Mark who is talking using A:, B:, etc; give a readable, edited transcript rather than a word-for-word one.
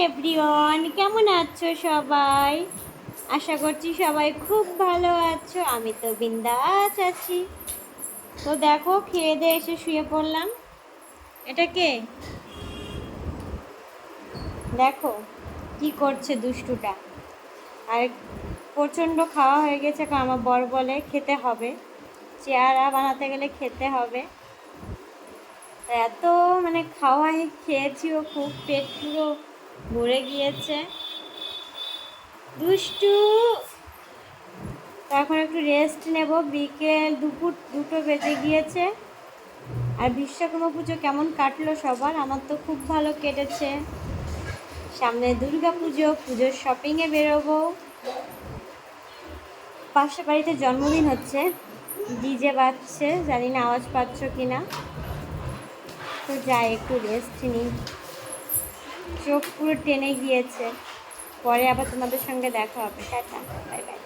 A: Everyone, কেমন আছো সবাই? আশা করছি সবাই খুব ভালো আছো। আমি তো বিন্দাস আছি। তো দেখো, খেয়ে দিয়ে এসে শুয়ে পড়লাম। এটা কে? দেখো কি করছে দুষ্টুটা। আর প্রচণ্ড খাওয়া হয়ে গেছে, কারণ আমার বর বলে খেতে হবে, চেহারা বানাতে গেলে খেতে হবে। এত খাওয়াই খেয়েছিও, খুব পেট পুরো ভরে গিয়েছে। দুষ্টু। তো এখন একটু রেস্ট নেব, বিকেল দুপুর 2টো বেজে গিয়েছে। আর বিশ্বকর্মা পুজো কেমন কাটলো সবার? আমার তো খুব ভালো কেটেছে। সামনে দুর্গা পুজো, পুজোর শপিংয়ে বেরোবো। পাশের বাড়িতে জন্মদিন হচ্ছে, ডিজে বাজছে, জানি না আওয়াজ পাচ্ছ কি না। তো যাই একটু রেস্ট নিই, চোখ পুরো টেনে গিয়েছে। পরে আবার তোমাদের সঙ্গে দেখা হবে। Tata, bye bye.